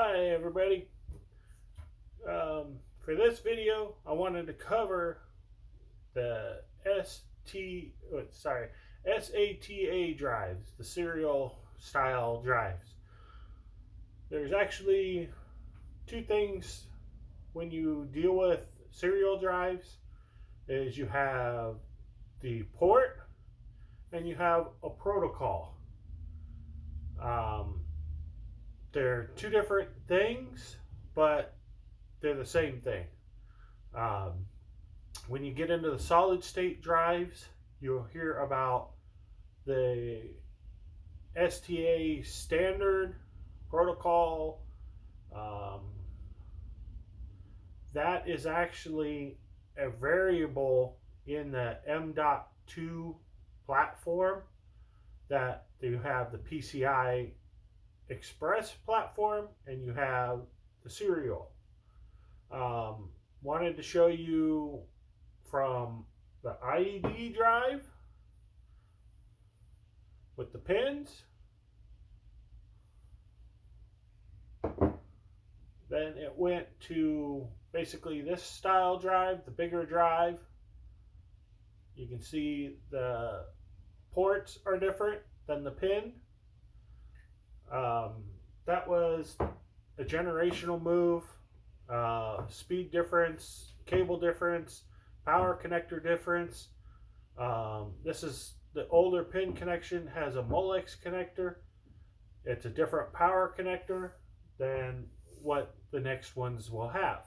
Hi everybody. For this video, I wanted to cover the SATA drives, the serial style drives. There's actually two things when you deal with serial drives is you have the port and you have a protocol. They're two different things, but they're the same thing. When you get into the solid state drives, you'll hear about the STA standard protocol. That is actually a variable in the M.2 platform that you have the PCI Express platform and you have the serial. Wanted to show you from the IED drive with the pins. Then it went to basically this style drive, the bigger drive. You can see the ports are different than the pin. That was a generational move. Speed difference, cable difference, power connector difference. This is the older pin connection, has a Molex connector. It's a different power connector than what the next ones will have.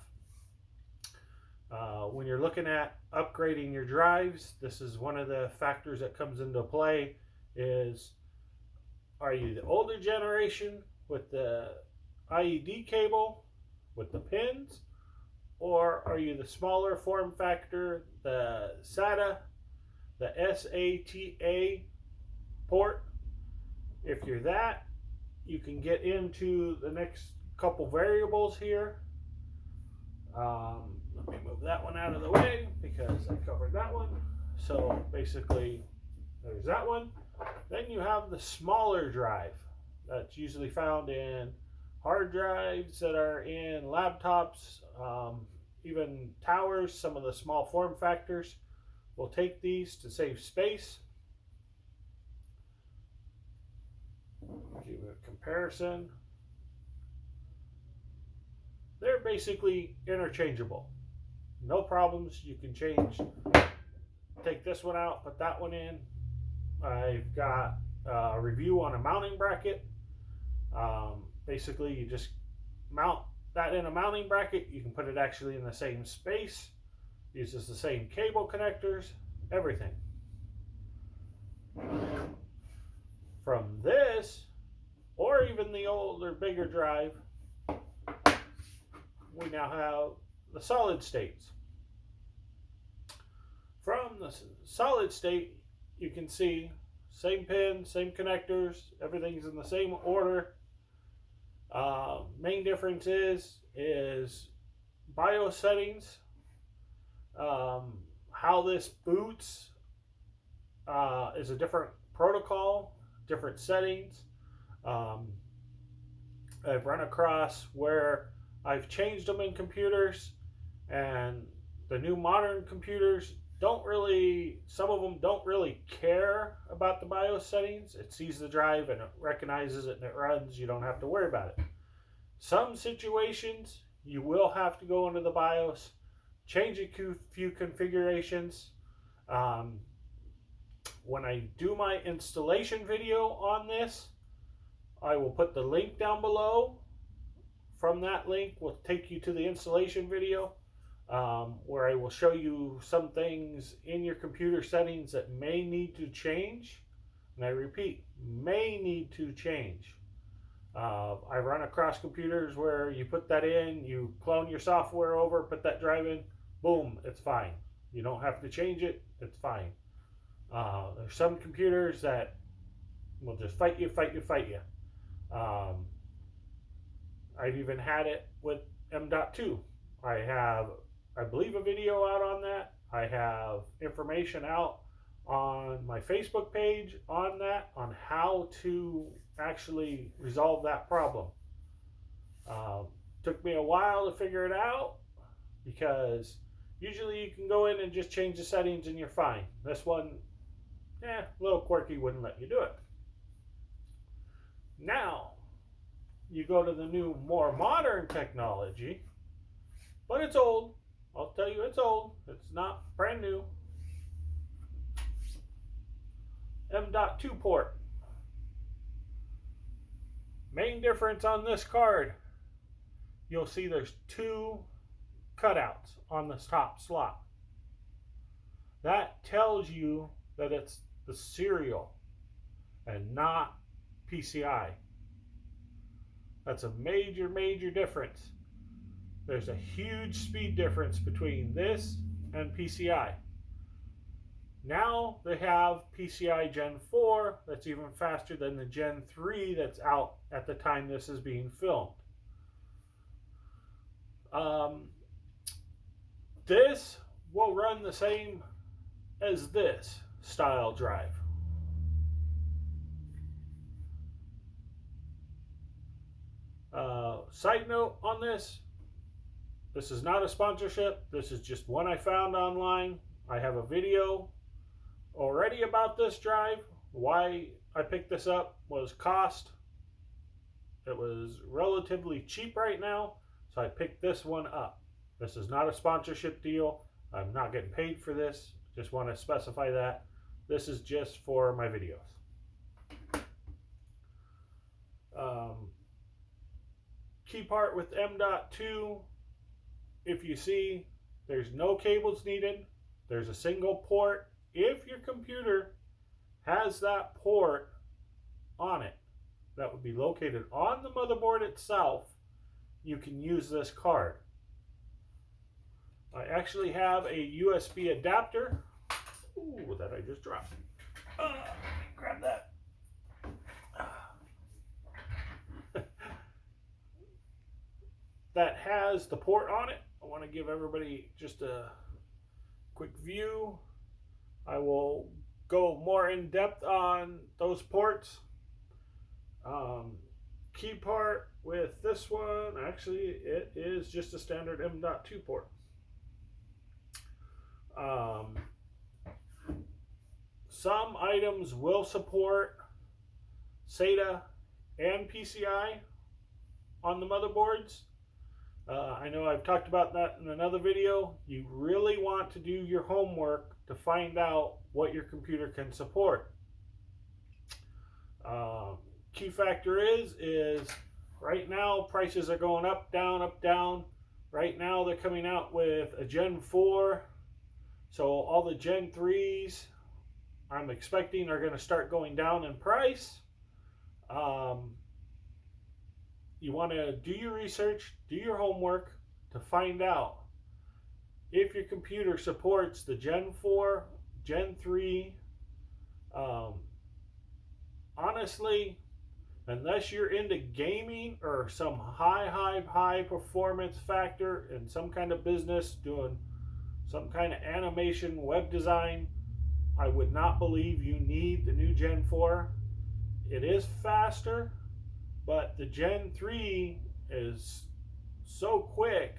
When you're looking at upgrading your drives, this is one of the factors that comes into play is, are you the older generation with the IED cable with the pins, or are you the smaller form factor, the Sata, the SATA port? If you're that, you can get into the next couple variables here. Let me move that one out of the way because I covered that one. So basically, there's that one. Then you have the smaller drive that's usually found in hard drives that are in laptops, even towers. Some of the small form factors will take these to save space. Give you a comparison. They're basically interchangeable. No problems. You can take this one out, put that one in. I've got a review on a mounting bracket. Basically, you just mount that in a mounting bracket. You can put it actually in the same space. Uses the same cable connectors, everything. From this, or even the older, bigger drive, we now have the solid states. From the solid state, you can see same pin, same connectors, everything's in the same order. Main difference is BIOS settings. How this boots is a different protocol, different settings. I've run across where I've changed them in computers, and the new modern computers some of them don't really care about the BIOS settings. It sees the drive and it recognizes it and it runs. You don't have to worry about it. Some situations you will have to go into the BIOS, change a few configurations. When I do my installation video on this, I will put the link down below. From that link will take you to the installation video, where I will show you some things in your computer settings that may need to change. And I repeat, may need to change. I run across computers where you put that in, you clone your software over, put that drive in, boom, it's fine. You don't have to change it, it's fine. There's some computers that will just fight you. I've even had it with M.2. I have, I believe, a video out on that. I have information out on my Facebook page on that, on how to actually resolve that problem. Um, Took me a while to figure it out because usually you can go in and just change the settings and you're fine. This one, a little quirky, wouldn't let you do it. Now, you go to the new, more modern technology, but it's old. I'll tell you, it's old. It's not brand new. M.2 port. Main difference on this card, you'll see there's two cutouts on the top slot. That tells you that it's the serial and not PCI. That's a major, major difference. There's a huge speed difference between this and PCI. Now they have PCI Gen 4 that's even faster than the Gen 3 that's out at the time this is being filmed. This will run the same as this style drive. Side note on this is not a sponsorship. This is just one I found online. I have a video already about this drive. Why I picked this up was cost. It was relatively cheap right now, so I picked this one up. This is not a sponsorship deal. I'm not getting paid for this. Just want to specify that. This is just for my videos. Key part with M.2, if you see, there's no cables needed. There's a single port. If your computer has that port on it, that would be located on the motherboard itself, you can use this card. I actually have a USB adapter. Ooh, that I just dropped. Grab that. That has the port on it. I want to give everybody just a quick view. I will go more in depth on those ports. Key part with this one, actually it is just a standard M.2 port. Some items will support SATA and PCI on the motherboards. I know I've talked about that in another video. You really want to do your homework to find out what your computer can support. Key factor is right now prices are going up, down, up, down. Right now they're coming out with a Gen 4. So all the Gen 3s I'm expecting are going to start going down in price. You want to do your research, do your homework to find out if your computer supports the Gen 4, Gen 3. Honestly, unless you're into gaming or some high performance factor in some kind of business doing some kind of animation, web design, I would not believe you need the new Gen 4. It is faster, but the Gen 3 is so quick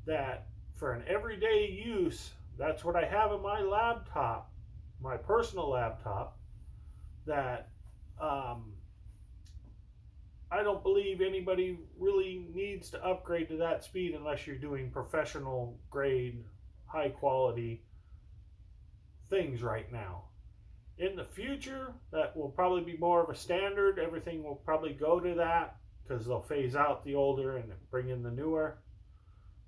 that for an everyday use, that's what I have in my laptop, my personal laptop, that I don't believe anybody really needs to upgrade to that speed unless you're doing professional grade, high quality things right now. In the future, that will probably be more of a standard. Everything will probably go to that because they'll phase out the older and bring in the newer.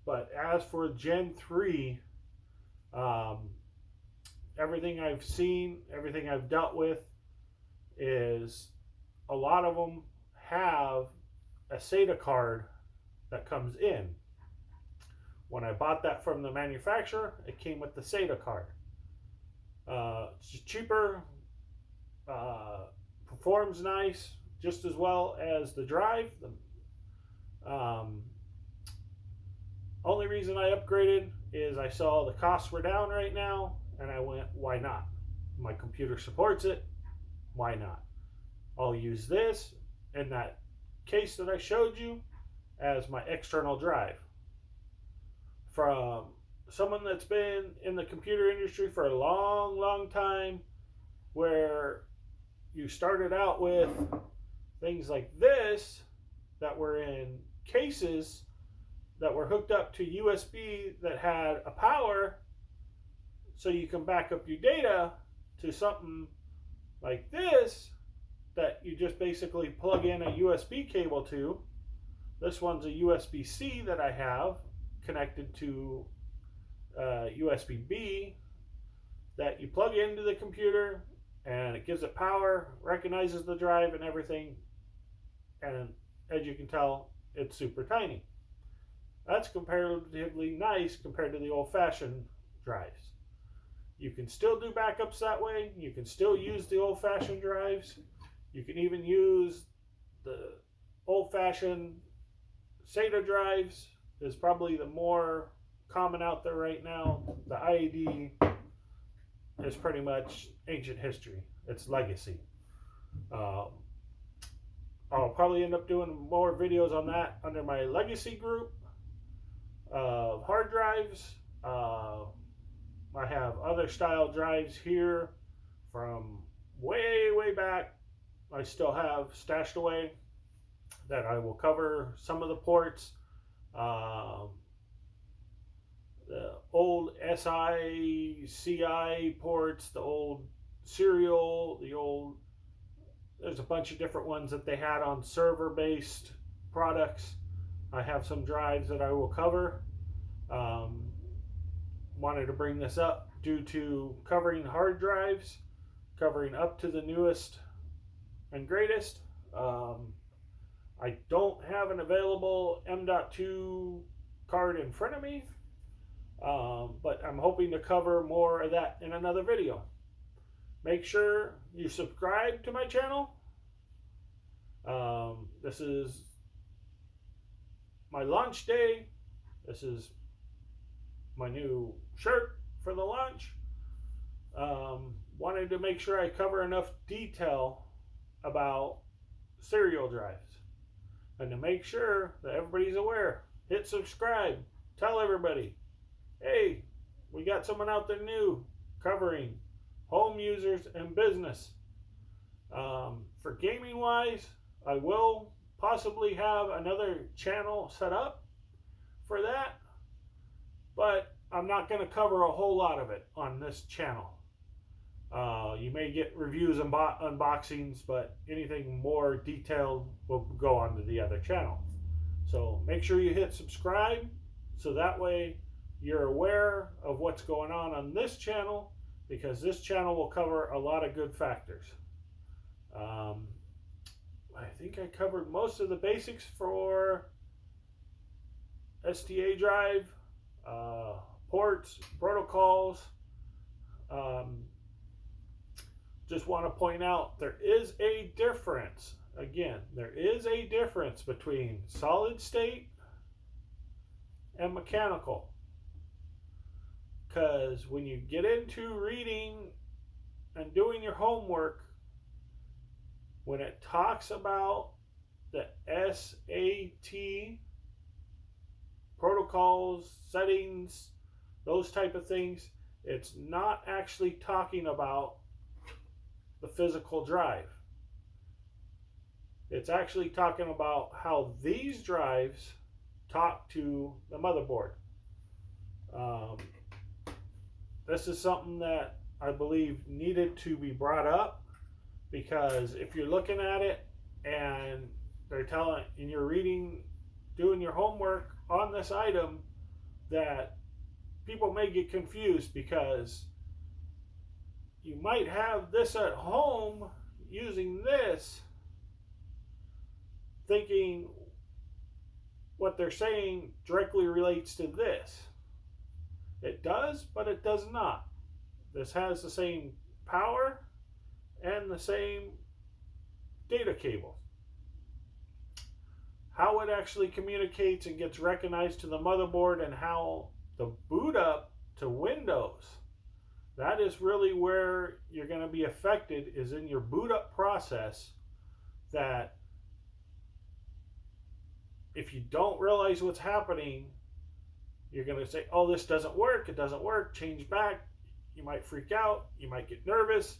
But as for Gen 3, everything I've seen, everything I've dealt with, is a lot of them have a SATA card that comes in. When I bought that from the manufacturer, it came with the SATA card. It's cheaper, performs nice, just as well as the drive. Only reason I upgraded is I saw the costs were down right now, and I went, why not? My computer supports it, why not? I'll use this in that case that I showed you, as my external drive. From someone that's been in the computer industry for a long, long time, where you started out with things like this that were in cases that were hooked up to USB that had a power so you can back up your data, to something like this that you just basically plug in a USB cable to. This one's a USB-C that I have connected to USB-B that you plug into the computer, and it gives it power, recognizes the drive and everything, and as you can tell, it's super tiny. That's comparatively nice compared to the old-fashioned drives. You can still do backups that way. You can still use the old-fashioned drives. You can even use the old-fashioned Sata drives, is probably the more common out there right now. The IAD is pretty much ancient history. It's legacy. I'll probably end up doing more videos on that under my legacy group of hard drives. I have other style drives here from way back. I still have stashed away that I will cover some of the ports. The old SI, CI ports, the old serial, there's a bunch of different ones that they had on server-based products. I have some drives that I will cover. Wanted to bring this up due to covering hard drives, covering up to the newest and greatest. I don't have an available M.2 card in front of me, but I'm hoping to cover more of that in another video. Make sure you subscribe to my channel. This is my launch day. This is my new shirt for the launch. Wanted to make sure I cover enough detail about serial drives, and to make sure that everybody's aware, hit subscribe, tell everybody, hey, we got someone out there new covering home users and business. For gaming wise, I will possibly have another channel set up for that, but I'm not going to cover a whole lot of it on this channel. You may get reviews and unboxings, but anything more detailed will go on to the other channel. So make sure you hit subscribe, so that way you're aware of what's going on this channel, because this channel will cover a lot of good factors. I think I covered most of the basics for STA drive, ports, protocols. Just want to point out, there is a difference. Again, there is a difference between solid state and mechanical. Because when you get into reading and doing your homework, when it talks about the SAT protocols, settings, those type of things, it's not actually talking about the physical drive. It's actually talking about how these drives talk to the motherboard. This is something that I believe needed to be brought up, because if you're looking at it and they're telling, and you're reading, doing your homework on this item, that people may get confused, because you might have this at home using this, thinking what they're saying directly relates to this. It does, but it does not. This has the same power and the same data cable. How it actually communicates and gets recognized to the motherboard, and how the boot up to Windows, that is really where you're going to be affected, is in your boot up process. That if you don't realize what's happening, you're going to say, oh, this doesn't work. It doesn't work. Change back. You might freak out. You might get nervous.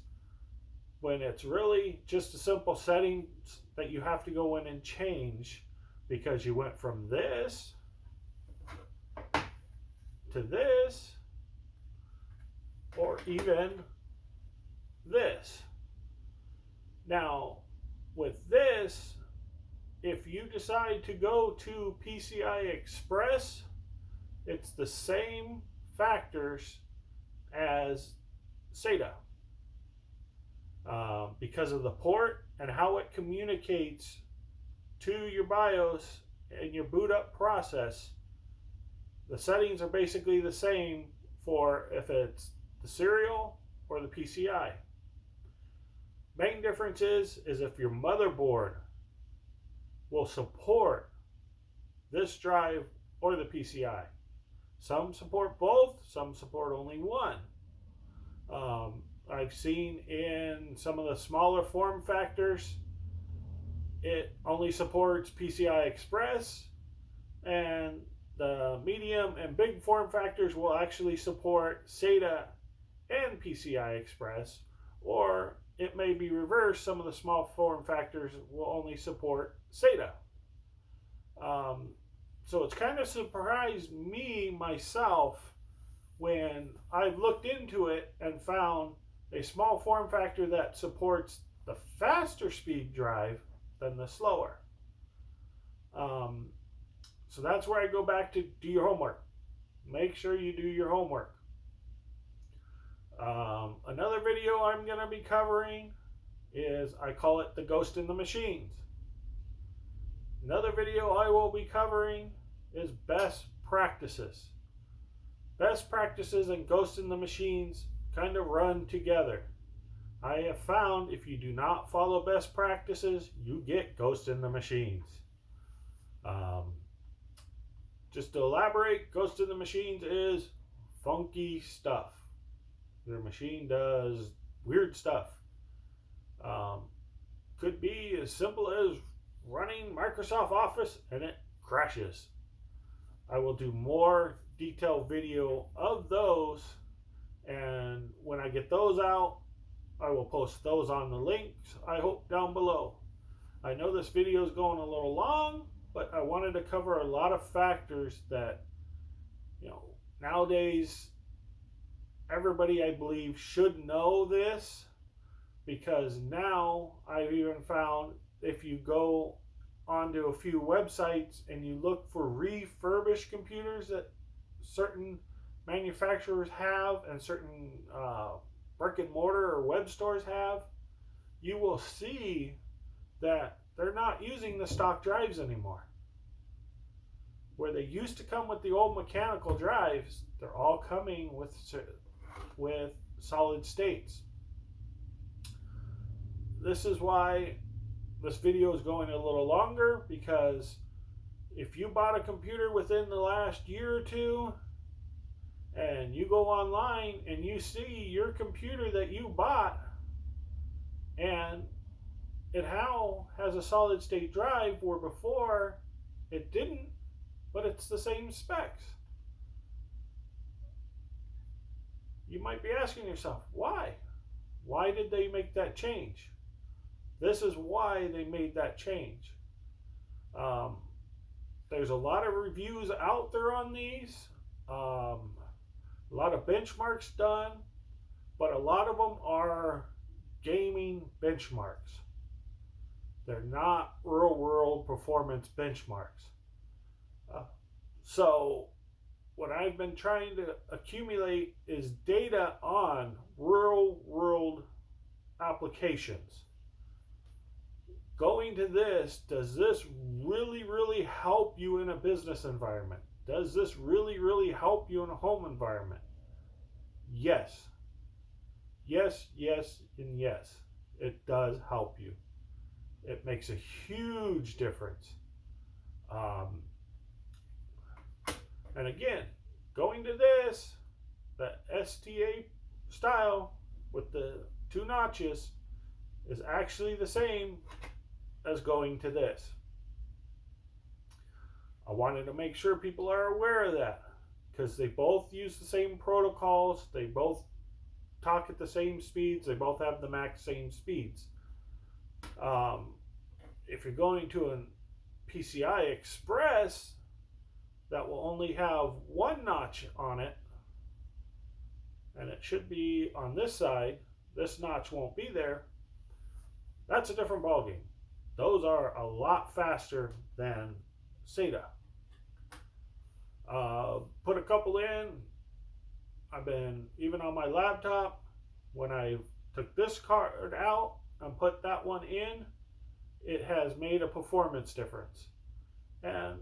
When it's really just a simple settings that you have to go in and change because you went from this to this, or even this. Now, with this, if you decide to go to PCI Express, it's the same factors as SATA. Because of the port and how it communicates to your BIOS and your boot up process, the settings are basically the same for if it's the serial or the PCI. Main difference is if your motherboard will support this drive or the PCI. Some support both, some support only one. I've seen in some of the smaller form factors, it only supports PCI Express, and the medium and big form factors will actually support SATA and PCI Express, or it may be reversed. Some of the small form factors will only support SATA. So it's kind of surprised me myself when I've looked into it and found a small form factor that supports the faster speed drive than the slower. So that's where I go back to do your homework. Make sure you do your homework. Another video I'm going to be covering is, I call it the Ghost in the Machines. Another video I will be covering is best practices. Best practices and Ghost in the Machines kind of run together. I have found if you do not follow best practices, you get Ghost in the Machines. Just to elaborate, Ghost in the Machines is funky stuff. Your machine does weird stuff. Could be as simple as running Microsoft Office and it crashes. I will do more detailed video of those, and when I get those out, I will post those on the links, I hope, down below. I know this video is going a little long, but I wanted to cover a lot of factors that, nowadays everybody, I believe, should know this, because now I've even found if you go onto a few websites and you look for refurbished computers that certain manufacturers have and certain brick and mortar or web stores have, you will see that they're not using the stock drives anymore. Where they used to come with the old mechanical drives, they're all coming with solid states. This is why this video is going a little longer, because if you bought a computer within the last year or two and you go online and you see your computer that you bought and it now has a solid state drive where before it didn't, but it's the same specs, you might be asking yourself, why? Why did they make that change? This is why they made that change. There's a lot of reviews out there on these, a lot of benchmarks done, but a lot of them are gaming benchmarks. They're not real world performance benchmarks. So what I've been trying to accumulate is data on real world applications. Going to this, does this really help you in a business environment? Does this really help you in a home environment? Yes. Yes, and yes. It does help you. It makes a huge difference. And again, going to this, the STA style with the 2 notches is actually the same as going to this. I wanted to make sure people are aware of that because they both use the same protocols, they both talk at the same speeds, they both have the max same speeds. Um, if you're going to a PCI Express that will only have one notch on it, and it should be on this side, this notch won't be there, that's a different ballgame. Those are a lot faster than Sata. Put a couple in. I've been, even on my laptop, when I took this card out and put that one in, it has made a performance difference. And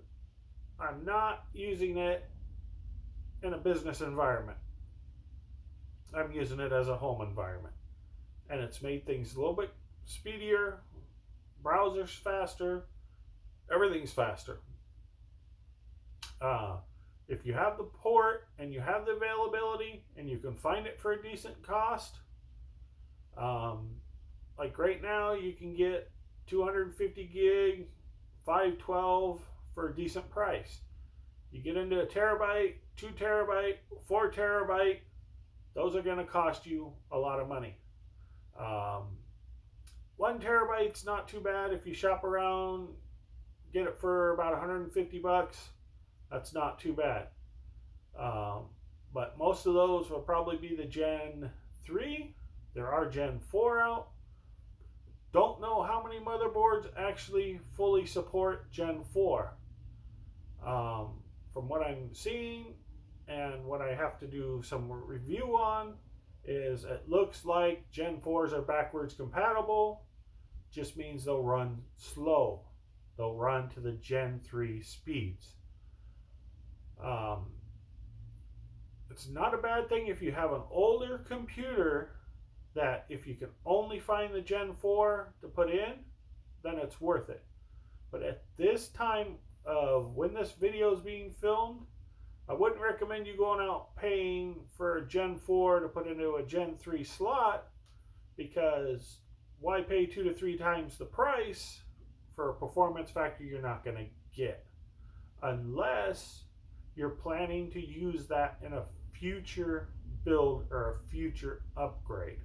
I'm not using it in a business environment. I'm using it as a home environment. And it's made things a little bit speedier, browser's faster, everything's faster. If you have the port and you have the availability and you can find it for a decent cost, like right now you can get 250 gig 512 for a decent price. You get into a terabyte, 2 terabyte, 4 terabyte, those are going to cost you a lot of money. 1 terabyte's not too bad. If you shop around, get it for about 150 bucks. That's not too bad. But most of those will probably be the Gen 3. There are Gen 4 out. Don't know how many motherboards actually fully support Gen 4. From what I'm seeing and what I have to do some review on, is it looks like Gen 4s are backwards compatible. Just means they'll run slow. They'll run to the Gen 3 speeds. It's not a bad thing if you have an older computer that if you can only find the Gen 4 to put in, then it's worth it. But at this time of when this video is being filmed, I wouldn't recommend you going out paying for a Gen 4 to put into a Gen 3 slot, because why pay 2 to 3 times the price for a performance factor you're not going to get, unless you're planning to use that in a future build or a future upgrade.